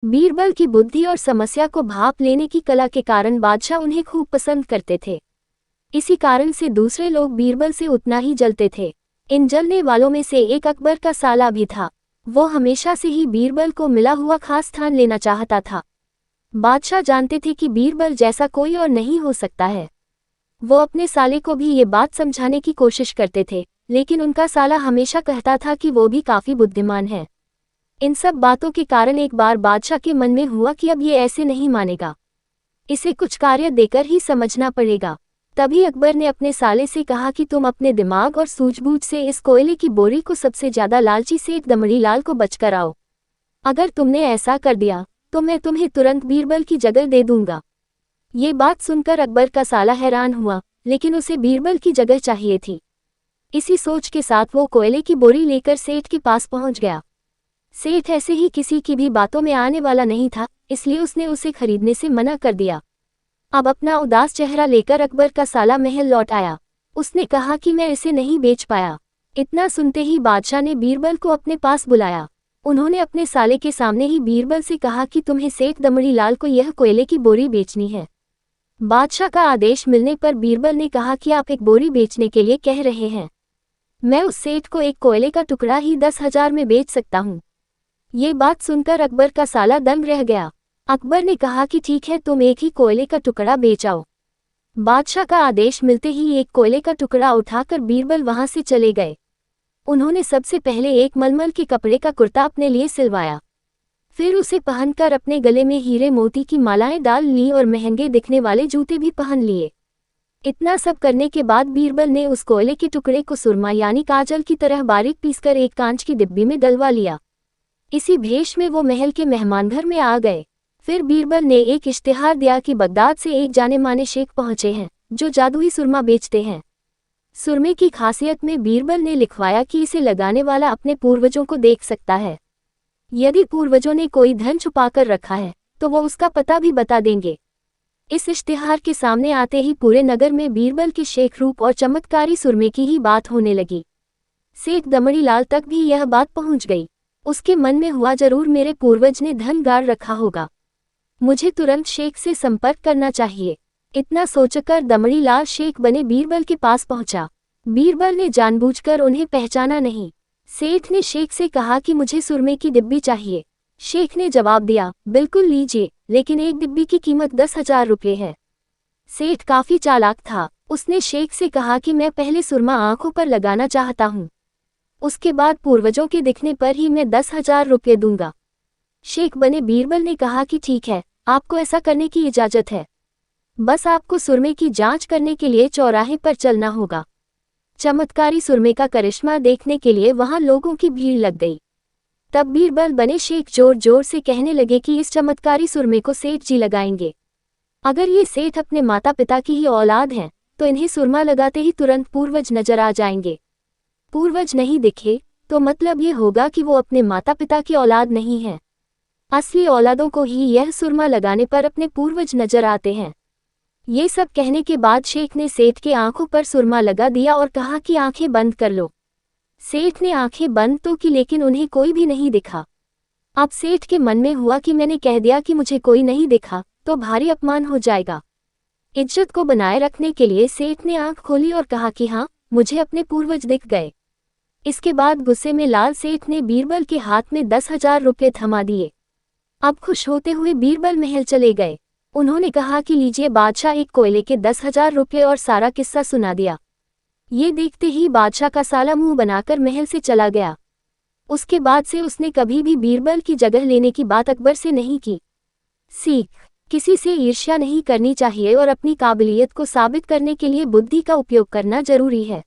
बीरबल की बुद्धि और समस्या को भांप लेने की कला के कारण बादशाह उन्हें खूब पसंद करते थे। इसी कारण से दूसरे लोग बीरबल से उतना ही जलते थे। इन जलने वालों में से एक अकबर का साला भी था। वो हमेशा से ही बीरबल को मिला हुआ खास स्थान लेना चाहता था। बादशाह जानते थे कि बीरबल जैसा कोई और नहीं हो सकता है। वो अपने साले को भी ये बात समझाने की कोशिश करते थे, लेकिन उनका साला हमेशा कहता था कि वो भी काफी बुद्धिमान है। इन सब बातों के कारण एक बार बादशाह के मन में हुआ कि अब ये ऐसे नहीं मानेगा, इसे कुछ कार्य देकर ही समझना पड़ेगा। तभी अकबर ने अपने साले से कहा कि तुम अपने दिमाग और सूझबूझ से इस कोयले की बोरी को सबसे ज्यादा लालची सेठ दमड़ी लाल को बच कर आओ। अगर तुमने ऐसा कर दिया तो मैं तुम्हें तुरंत बीरबल की जगह दे दूंगा। ये बात सुनकर अकबर का साला हैरान हुआ, लेकिन उसे बीरबल की जगह चाहिए थी। इसी सोच के साथ वो कोयले की बोरी लेकर सेठ के पास पहुंच गया। सेठ ऐसे ही किसी की भी बातों में आने वाला नहीं था, इसलिए उसने उसे खरीदने से मना कर दिया। अब अपना उदास चेहरा लेकर अकबर का साला महल लौट आया। उसने कहा कि मैं इसे नहीं बेच पाया। इतना सुनते ही बादशाह ने बीरबल को अपने पास बुलाया। उन्होंने अपने साले के सामने ही बीरबल से कहा कि तुम्हें सेठ दमड़ी लाल को यह कोयले की बोरी बेचनी है। बादशाह का आदेश मिलने पर बीरबल ने कहा कि आप एक बोरी बेचने के लिए कह रहे हैं। मैं उस सेठ को एक कोयले का टुकड़ा ही 10,000 में बेच सकता हूँ। ये बात सुनकर अकबर का साला दंग रह गया। अकबर ने कहा कि ठीक है, तुम एक ही कोयले का टुकड़ा बेचाओ। बादशाह का आदेश मिलते ही एक कोयले का टुकड़ा उठाकर बीरबल वहां से चले गए। उन्होंने सबसे पहले एक मलमल के कपड़े का कुर्ता अपने लिए सिलवाया। फिर उसे पहनकर अपने गले में हीरे मोती की मालाएं डाल ली और महंगे दिखने वाले जूते भी पहन लिए। इतना सब करने के बाद बीरबल ने उस कोयले के टुकड़े को सुरमा यानी काजल की तरह बारीक पीसकर एक कांच की डिब्बी में डलवा लिया। इसी भेष में वो महल के मेहमानघर में आ गए। फिर बीरबल ने एक इश्तिहार दिया कि बगदाद से एक जाने माने शेख पहुंचे हैं जो जादुई सुरमा बेचते हैं। सुरमे की खासियत में बीरबल ने लिखवाया कि इसे लगाने वाला अपने पूर्वजों को देख सकता है। यदि पूर्वजों ने कोई धन छुपाकर रखा है तो वो उसका पता भी बता देंगे। इस इश्तिहार के सामने आते ही पूरे नगर में बीरबल के शेख रूप और चमत्कारी सुरमे की ही बात होने लगी। सेठ दमड़ी लाल तक भी यह बात पहुंच गई। उसके मन में हुआ, जरूर मेरे पूर्वज ने धन गाड़ रखा होगा, मुझे तुरंत शेख से संपर्क करना चाहिए। इतना सोचकर दमड़ी लाल शेख बने बीरबल के पास पहुंचा। बीरबल ने जानबूझकर उन्हें पहचाना नहीं। सेठ ने शेख से कहा कि मुझे सुरमे की डिब्बी चाहिए। शेख ने जवाब दिया, बिल्कुल लीजिए, लेकिन एक डिब्बी की कीमत 10,000 रुपये है। सेठ काफी चालाक था। उसने शेख से कहा कि मैं पहले सुरमा आंखों पर लगाना चाहता हूँ, उसके बाद पूर्वजों के दिखने पर ही मैं 10,000 रुपये दूंगा। शेख बने बीरबल ने कहा कि ठीक है, आपको ऐसा करने की इजाजत है, बस आपको सुरमे की जांच करने के लिए चौराहे पर चलना होगा। चमत्कारी सुरमे का करिश्मा देखने के लिए वहां लोगों की भीड़ लग गई। तब बीरबल बने शेख जोर जोर से कहने लगे कि इस चमत्कारी सुरमे को सेठ जी लगाएंगे। अगर ये सेठ अपने माता पिता की ही औलाद हैं तो इन्हें सुरमा लगाते ही तुरंत पूर्वज नजर आ जाएंगे। पूर्वज नहीं दिखे तो मतलब ये होगा कि वो अपने माता पिता की औलाद नहीं है। असली औलादों को ही यह सुरमा लगाने पर अपने पूर्वज नजर आते हैं। ये सब कहने के बाद शेख ने सेठ के आंखों पर सुरमा लगा दिया और कहा कि आंखें बंद कर लो। सेठ ने आंखें बंद तो की, लेकिन उन्हें कोई भी नहीं दिखा। अब सेठ के मन में हुआ कि मैंने कह दिया कि मुझे कोई नहीं दिखा तो भारी अपमान हो जाएगा। इज्जत को बनाए रखने के लिए सेठ ने आंख खोली और कहा कि हाँ, मुझे अपने पूर्वज दिख गए। इसके बाद गुस्से में लाल सेठ ने बीरबल के हाथ में 10,000 रुपये थमा दिए। अब खुश होते हुए बीरबल महल चले गए। उन्होंने कहा कि लीजिए बादशाह, एक कोयले के 10,000 रुपये, और सारा किस्सा सुना दिया। ये देखते ही बादशाह का साला मुंह बनाकर महल से चला गया। उसके बाद से उसने कभी भी बीरबल की जगह लेने की बात अकबर से नहीं की। सीख: किसी से ईर्ष्या नहीं करनी चाहिए और अपनी काबिलियत को साबित करने के लिए बुद्धि का उपयोग करना जरूरी है।